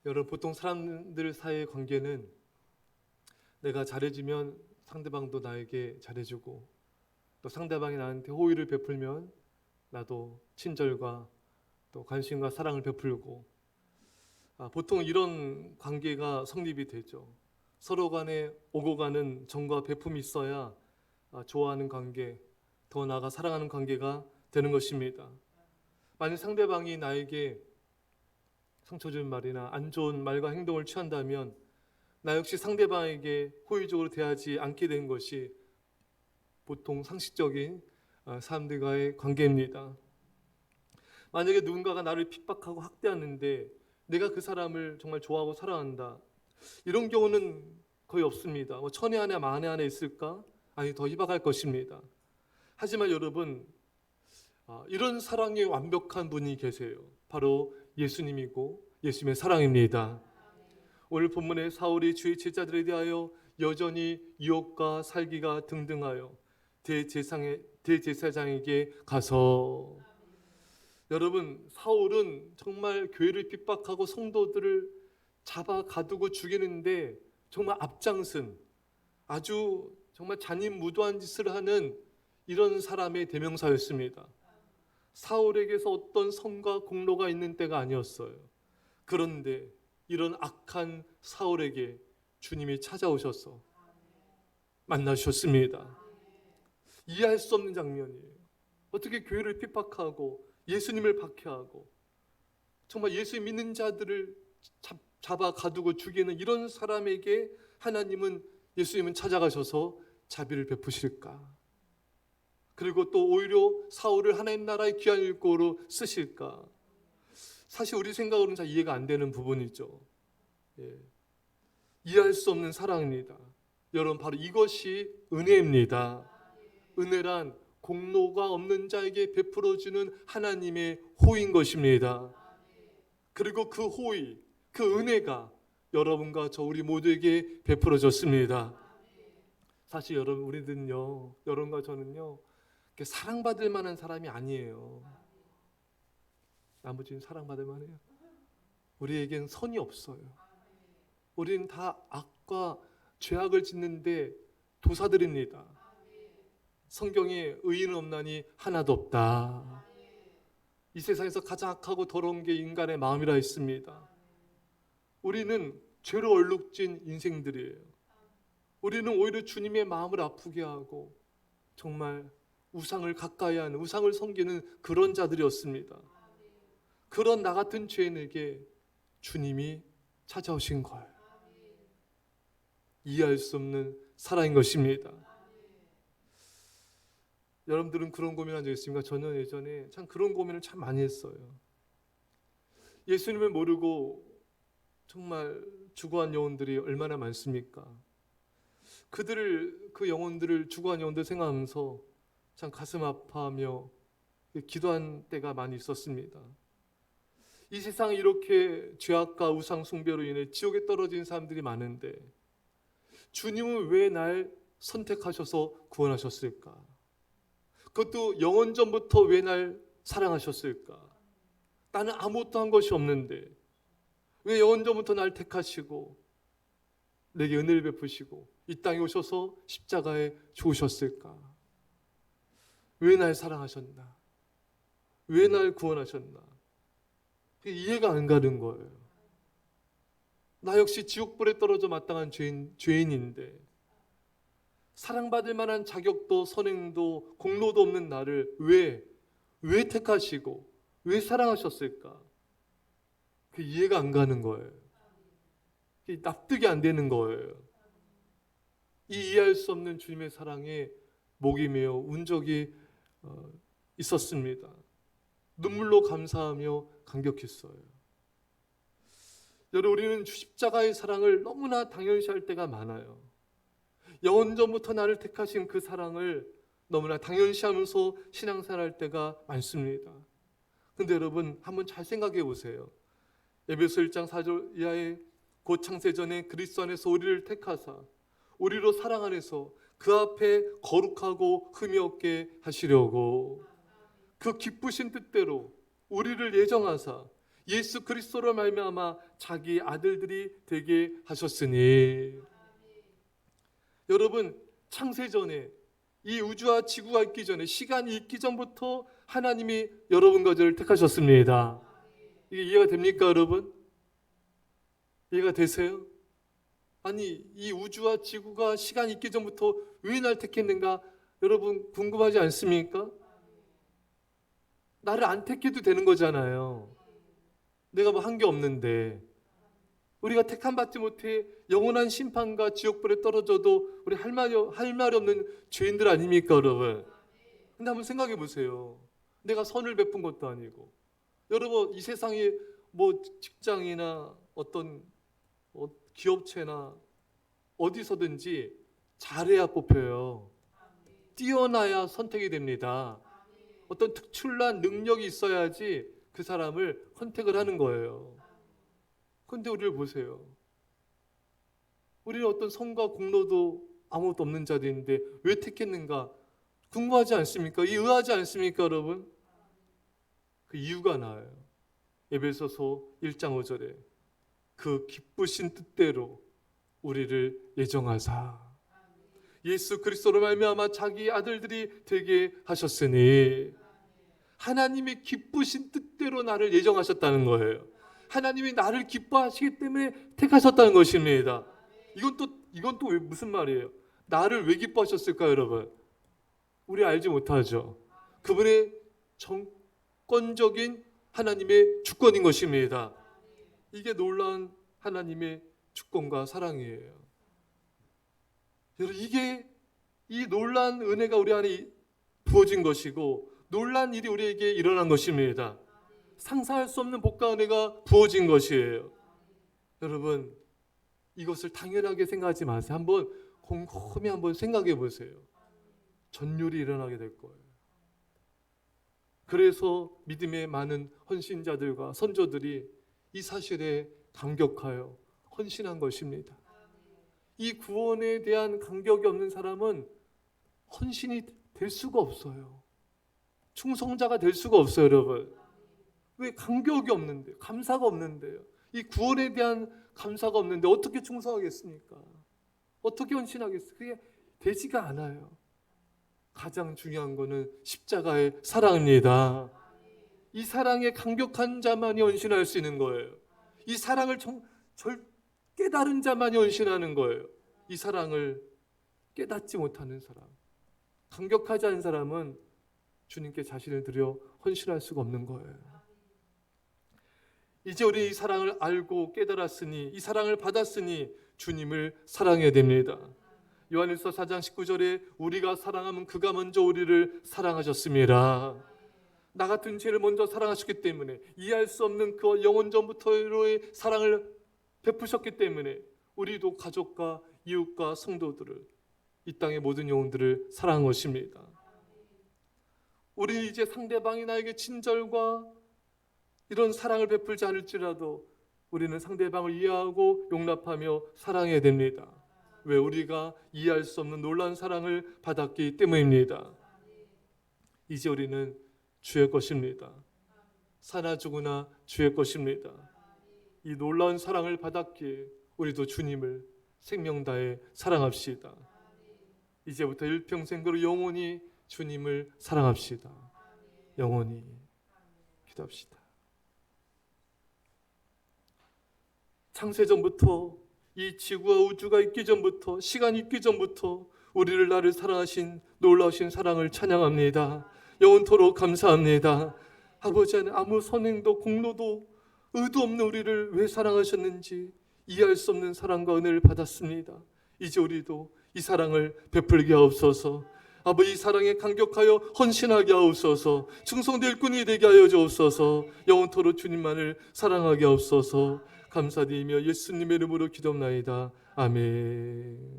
여러분, 보통 사람들 사이의 관계는 내가 잘해주면 상대방도 나에게 잘해주고, 또 상대방이 나한테 호의를 베풀면 나도 친절과 또 관심과 사랑을 베풀고, 보통 이런 관계가 성립이 되죠. 서로 간에 오고 가는 정과 베품이 있어야 좋아하는 관계, 더 나아가 사랑하는 관계가 되는 것입니다. 만약 상대방이 나에게 상처 준 말이나 안 좋은 말과 행동을 취한다면 나 역시 상대방에게 호의적으로 대하지 않게 된 것이 보통 상식적인 사람들과의 관계입니다. 만약에 누군가가 나를 핍박하고 학대하는데 내가 그 사람을 정말 좋아하고 사랑한다, 이런 경우는 거의 없습니다. 천에 하나 만에 하나 있을까? 아니, 더 희박할 것입니다. 하지만 여러분, 이런 사랑이 완벽한 분이 계세요. 바로 예수님이고 예수님의 사랑입니다. 오늘 본문에 사울이 주의 제자들에 대하여 여전히 유혹과 살기가 등등하여 대제사장에게 가서, 여러분, 사울은 정말 교회를 핍박하고 성도들을 잡아 가두고 죽이는데 정말 앞장선, 아주 정말 잔인무도한 짓을 하는 이런 사람의 대명사였습니다. 사울에게서 어떤 성과 공로가 있는 때가 아니었어요. 그런데 이런 악한 사울에게 주님이 찾아오셔서 만나셨습니다. 이해할 수 없는 장면이에요. 어떻게 교회를 핍박하고 예수님을 박해하고 정말 예수 믿는 자들을 잡아 가두고 죽이는 이런 사람에게 예수님은 찾아가셔서 자비를 베푸실까? 그리고 또 오히려 사울을 하나님 나라의 귀한 일꾼으로 쓰실까? 사실 우리 생각으로는 잘 이해가 안 되는 부분이죠. 이해할 수 없는 사랑입니다. 여러분, 바로 이것이 은혜입니다. 은혜란 공로가 없는 자에게 베풀어주는 하나님의 호의인 것입니다. 그리고 그 호의, 그 은혜가 여러분과 저 우리 모두에게 베풀어졌습니다. 사실 우리는요, 여러분과 저는요, 사랑받을 만한 사람이 아니에요. 나머지는 사랑받을 만해요. 우리에겐 선이 없어요. 우리는 다 악과 죄악을 짓는데 도사들입니다. 성경에 의인은 없나니 하나도 없다. 이 세상에서 가장 악하고 더러운 게 인간의 마음이라 했습니다. 우리는 죄로 얼룩진 인생들이에요. 우리는 오히려 주님의 마음을 아프게 하고 정말 우상을 가까이 하는, 우상을 섬기는 그런 자들이었습니다. 그런 나 같은 죄인에게 주님이 찾아오신 걸 이해할 수 없는 사랑인 것입니다. 여러분들은 그런 고민한 적 있습니까? 저는 예전에 참 그런 고민을 참 많이 했어요. 예수님을 모르고 정말 죽어간 영혼들이 얼마나 많습니까? 그 영혼들을, 죽어간 영혼들 생각하면서 참 가슴 아파하며 기도한 때가 많이 있었습니다. 이 세상에 이렇게 죄악과 우상 숭배로 인해 지옥에 떨어진 사람들이 많은데 주님은 왜 날 선택하셔서 구원하셨을까? 그것도 영원 전부터 왜 날 사랑하셨을까? 나는 아무것도 한 것이 없는데 왜 영원 전부터 날 택하시고 내게 은혜를 베푸시고 이 땅에 오셔서 십자가에 죽으셨을까? 왜 날 사랑하셨나? 왜 날 구원하셨나? 이해가 안 가는 거예요. 나 역시 지옥불에 떨어져 마땅한 죄인인데 사랑받을 만한 자격도 선행도 공로도 없는 나를 왜 택하시고 왜 사랑하셨을까? 그게 이해가 안 가는 거예요. 그게 납득이 안 되는 거예요. 이 이해할 수 없는 주님의 사랑에 목이 메어 운 적이 있었습니다. 눈물로 감사하며 감격했어요. 여러분, 우리는 십자가의 사랑을 너무나 당연시할 때가 많아요. 영원 전부터 나를 택하신 그 사랑을 너무나 당연시하면서 신앙생활할 때가 많습니다. 근데 여러분, 한번 잘 생각해 보세요. 에베소 1장 4절 이하에 곧 창세전에 그리스도 안에서 우리를 택하사 우리로 사랑 안에서 그 앞에 거룩하고 흠이 없게 하시려고 그 기쁘신 뜻대로 우리를 예정하사 예수 그리스도로 말미암아 자기 아들들이 되게 하셨으니. 여러분, 창세전에 이 우주와 지구가 있기 전에, 시간이 있기 전부터 하나님이 여러분과 저를 택하셨습니다. 이게 이해가 됩니까, 여러분? 이해가 되세요? 아니, 이 우주와 지구가 시간이 있기 전부터 왜 날 택했는가? 여러분 궁금하지 않습니까? 나를 안 택해도 되는 거잖아요. 내가 뭐 한 게 없는데. 우리가 택함 받지 못해 영원한 심판과 지옥불에 떨어져도 우리 할 말이 없는 죄인들 아닙니까, 여러분? 근데 한번 생각해 보세요. 내가 선을 베푼 것도 아니고. 여러분, 이 세상에 뭐 직장이나 어떤 기업체나 어디서든지 잘해야 뽑혀요. 뛰어나야 선택이 됩니다. 어떤 특출난 능력이 있어야지 그 사람을 선택을 하는 거예요. 그런데 우리를 보세요. 우리는 어떤 성과 공로도 아무것도 없는 자들인데 왜 택했는가? 궁금하지 않습니까? 의아하지 않습니까, 여러분? 그 이유가 나와요. 에베소서 1장 5절에 그 기쁘신 뜻대로 우리를 예정하사 예수 그리스도로 말미암아 자기 아들들이 되게 하셨으니. 하나님이 기쁘신 뜻대로 나를 예정하셨다는 거예요. 하나님이 나를 기뻐하시기 때문에 택하셨다는 것입니다. 이건 또 무슨 말이에요? 나를 왜 기뻐하셨을까요, 여러분? 우리 알지 못하죠. 그분의 정권적인 하나님의 주권인 것입니다. 이게 놀라운 하나님의 주권과 사랑이에요. 여러분, 이 놀라운 은혜가 우리 안에 부어진 것이고 놀라운 일이 우리에게 일어난 것입니다. 상상할 수 없는 복과 은혜가 부어진 것이에요. 여러분, 이것을 당연하게 생각하지 마세요. 곰곰이 한번 생각해 보세요. 전율이 일어나게 될 거예요. 그래서 믿음의 많은 헌신자들과 선조들이 이 사실에 감격하여 헌신한 것입니다. 이 구원에 대한 감격이 없는 사람은 헌신이 될 수가 없어요. 충성자가 될 수가 없어요, 여러분. 왜? 감격이 없는데, 감사가 없는데요. 이 구원에 대한 감사가 없는데 어떻게 충성하겠습니까? 어떻게 헌신하겠어요? 그게 되지가 않아요. 가장 중요한 거는 십자가의 사랑입니다. 이 사랑에 감격한 자만이 헌신할 수 있는 거예요. 이 사랑을 깨달은 자만이 헌신하는 거예요. 이 사랑을 깨닫지 못하는 사람, 감격하지 않은 사람은 주님께 자신을 드려 헌신할 수가 없는 거예요. 이제 우리 이 사랑을 알고 깨달았으니, 이 사랑을 받았으니 주님을 사랑해야 됩니다. 요한일서 4장 19절에 우리가 사랑하면 그가 먼저 우리를 사랑하셨습니다. 나 같은 죄를 먼저 사랑하셨기 때문에, 이해할 수 없는 그 영원전부터의 사랑을 베푸셨기 때문에 우리도 가족과 이웃과 성도들을, 이 땅의 모든 영혼들을 사랑한 것입니다. 우리는 이제 상대방이 나에게 친절과 이런 사랑을 베풀지 않을지라도 우리는 상대방을 이해하고 용납하며 사랑해야 됩니다. 왜? 우리가 이해할 수 없는 놀라운 사랑을 받았기 때문입니다. 이제 우리는 주의 것입니다. 사나 죽으나 주의 것입니다. 이 놀라운 사랑을 받았기에 우리도 주님을 생명 다해 사랑합시다. 이제부터 일평생 그로 영원히 주님을 사랑합시다. 영원히. 기도합시다. 창세전부터, 이 지구와 우주가 있기 전부터, 시간이 있기 전부터 나를 사랑하신 놀라우신 사랑을 찬양합니다. 영원토록 감사합니다. 아버지 안에 아무 선행도 공로도 의도 없는 우리를 왜 사랑하셨는지 이해할 수 없는 사랑과 은혜를 받았습니다. 이제 우리도 이 사랑을 베풀게 하옵소서. 아버지, 이 사랑에 감격하여 헌신하게 하옵소서. 충성될 꾼이 되게 하여 주옵소서. 영원토록 주님만을 사랑하게 하옵소서. 감사드리며 예수님의 이름으로 기도합나이다. 아멘.